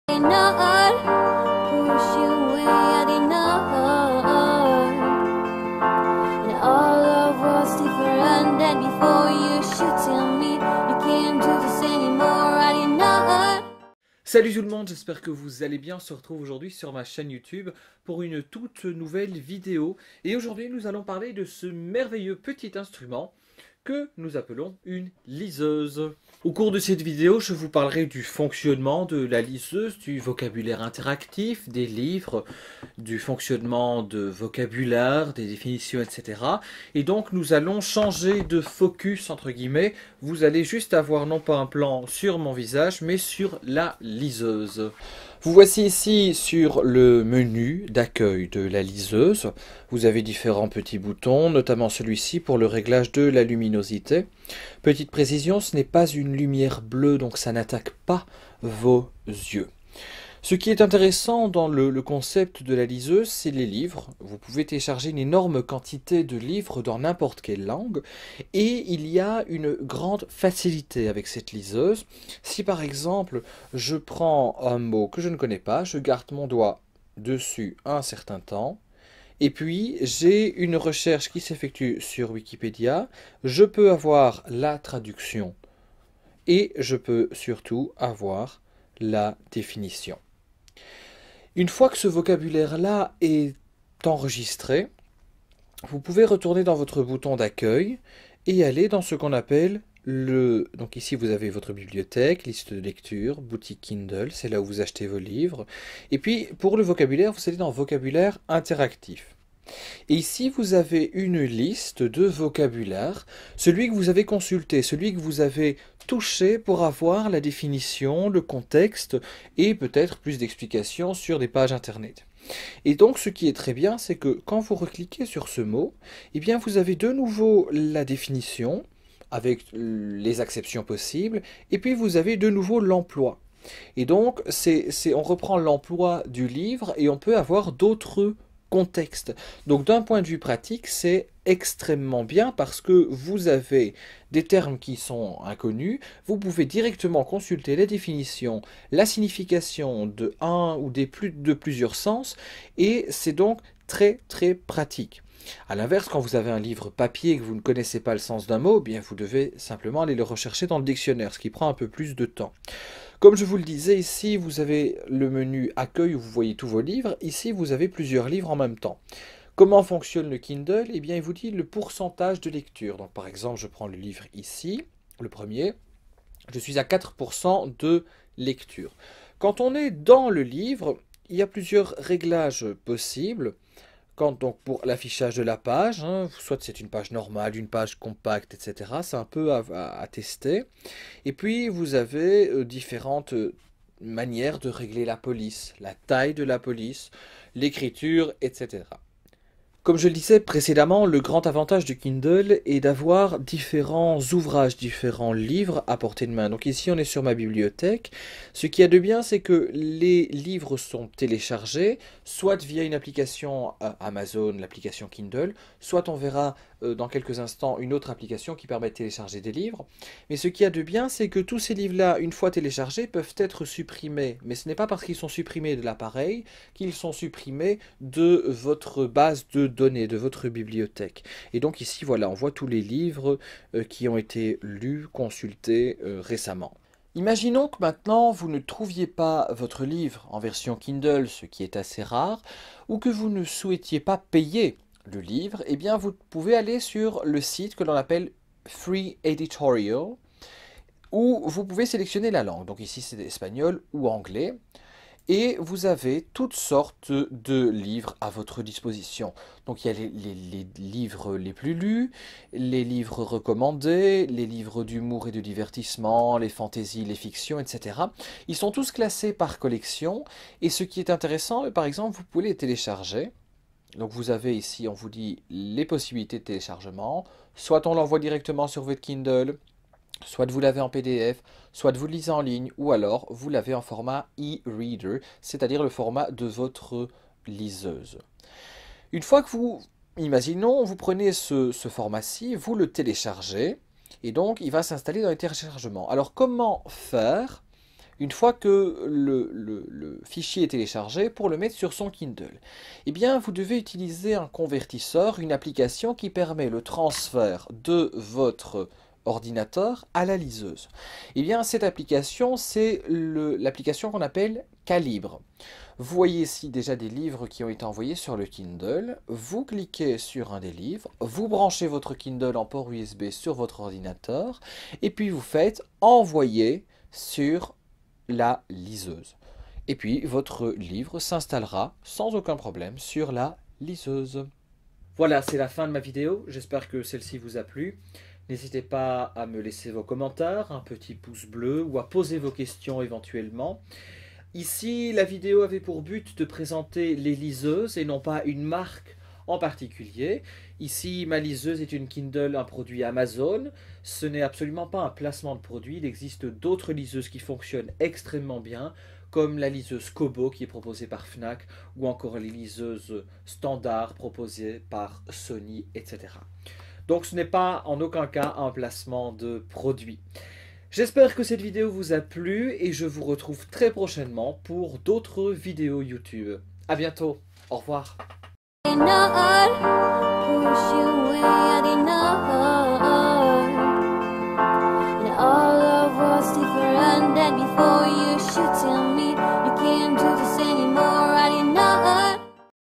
not push you away enough, and all of what's different than before. You should tell me you can't do this anymore. I did not. Salut tout le monde, j'espère que vous allez bien. On se retrouve aujourd'hui sur ma chaîne YouTube pour une toute nouvelle vidéo. Et aujourd'hui nous allons parler de ce merveilleux petit instrument que nous appelons une liseuse. Au cours de cette vidéo, je vous parlerai du fonctionnement de la liseuse, du vocabulaire interactif, des livres, du fonctionnement de vocabulaire, des définitions, etc. Et donc nous allons changer de focus, entre guillemets. Vous allez juste avoir non pas un plan sur mon visage, mais sur la liseuse. Vous voici ici sur le menu d'accueil de la liseuse. Vous avez différents petits boutons, notamment celui-ci pour le réglage de la luminosité. Petite précision, ce n'est pas une lumière bleue, donc ça n'attaque pas vos yeux. Ce qui est intéressant dans le concept de la liseuse, c'est les livres. Vous pouvez télécharger une énorme quantité de livres dans n'importe quelle langue. Et il y a une grande facilité avec cette liseuse. Si par exemple, je prends un mot que je ne connais pas, je garde mon doigt dessus un certain temps. Et puis, j'ai une recherche qui s'effectue sur Wikipédia. Je peux avoir la traduction. Et je peux surtout avoir la définition. Une fois que ce vocabulaire-là est enregistré, vous pouvez retourner dans votre bouton d'accueil et aller dans ce qu'on appelle le... Donc ici vous avez votre bibliothèque, liste de lecture, boutique Kindle, c'est là où vous achetez vos livres. Et puis pour le vocabulaire, vous allez dans vocabulaire interactif. Et ici, vous avez une liste de vocabulaire, celui que vous avez consulté, celui que vous avez touché pour avoir la définition, le contexte et peut-être plus d'explications sur des pages internet. Et donc, ce qui est très bien, c'est que quand vous recliquez sur ce mot, eh bien, vous avez de nouveau la définition avec les acceptions possibles, et puis vous avez de nouveau l'emploi. Et donc, on reprend l'emploi du livre et on peut avoir d'autres contexte. Donc d'un point de vue pratique, c'est extrêmement bien parce que vous avez des termes qui sont inconnus, vous pouvez directement consulter les définitions, la signification de un ou de plusieurs sens, et c'est donc très très pratique. A l'inverse, quand vous avez un livre papier et que vous ne connaissez pas le sens d'un mot, eh bien vous devez simplement aller le rechercher dans le dictionnaire, ce qui prend un peu plus de temps. Comme je vous le disais, ici vous avez le menu accueil où vous voyez tous vos livres. Ici vous avez plusieurs livres en même temps. Comment fonctionne le Kindle? Eh bien il vous dit le pourcentage de lecture. Donc par exemple je prends le livre ici, le premier. Je suis à 4% de lecture. Quand on est dans le livre, il y a plusieurs réglages possibles. Donc pour l'affichage de la page, soit c'est une page normale, une page compacte, etc. C'est un peu à tester. Et puis vous avez différentes manières de régler la police, la taille de la police, l'écriture, etc. Comme je le disais précédemment, le grand avantage du Kindle est d'avoir différents ouvrages, différents livres à portée de main. Donc ici, on est sur ma bibliothèque. Ce qu'il y a de bien, c'est que les livres sont téléchargés, soit via une application Amazon, l'application Kindle, soit on verra dans quelques instants une autre application qui permet de télécharger des livres. Mais ce qu'il y a de bien, c'est que tous ces livres-là, une fois téléchargés, peuvent être supprimés. Mais ce n'est pas parce qu'ils sont supprimés de l'appareil qu'ils sont supprimés de votre base de données, de votre bibliothèque. Et donc ici, voilà, on voit tous les livres qui ont été lus, consultés récemment. Imaginons que maintenant vous ne trouviez pas votre livre en version Kindle, ce qui est assez rare, ou que vous ne souhaitiez pas payer le livre, eh bien vous pouvez aller sur le site que l'on appelle Free Editorial, où vous pouvez sélectionner la langue. Donc ici c'est espagnol ou anglais. Et vous avez toutes sortes de livres à votre disposition. Donc il y a les livres les plus lus, les livres recommandés, les livres d'humour et de divertissement, les fantaisies, les fictions, etc. Ils sont tous classés par collection. Et ce qui est intéressant, par exemple, vous pouvez les télécharger. Donc vous avez ici, on vous dit les possibilités de téléchargement. Soit on l'envoie directement sur votre Kindle, soit vous l'avez en PDF, soit vous le lisez en ligne, ou alors vous l'avez en format e-reader, c'est-à-dire le format de votre liseuse. Une fois que imaginons, vous prenez ce format-ci, vous le téléchargez, et donc il va s'installer dans les téléchargements. Alors comment faire une fois que le fichier est téléchargé, pour le mettre sur son Kindle? Eh bien, vous devez utiliser un convertisseur, une application qui permet le transfert de votre ordinateur à la liseuse. Eh bien, cette application, c'est l'application qu'on appelle Calibre. Vous voyez ici déjà des livres qui ont été envoyés sur le Kindle. Vous cliquez sur un des livres, vous branchez votre Kindle en port USB sur votre ordinateur, et puis vous faites envoyer sur la liseuse. Et puis votre livre s'installera sans aucun problème sur la liseuse. Voilà, c'est la fin de ma vidéo. J'espère que celle-ci vous a plu. N'hésitez pas à me laisser vos commentaires, un petit pouce bleu ou à poser vos questions éventuellement. Ici, la vidéo avait pour but de présenter les liseuses et non pas une marque en particulier. Ici, ma liseuse est une Kindle, un produit Amazon. Ce n'est absolument pas un placement de produit. Il existe d'autres liseuses qui fonctionnent extrêmement bien, comme la liseuse Kobo qui est proposée par Fnac, ou encore les liseuses standards proposées par Sony, etc. Donc ce n'est pas en aucun cas un placement de produit. J'espère que cette vidéo vous a plu et je vous retrouve très prochainement pour d'autres vidéos YouTube. À bientôt, au revoir. Push you away, I did not.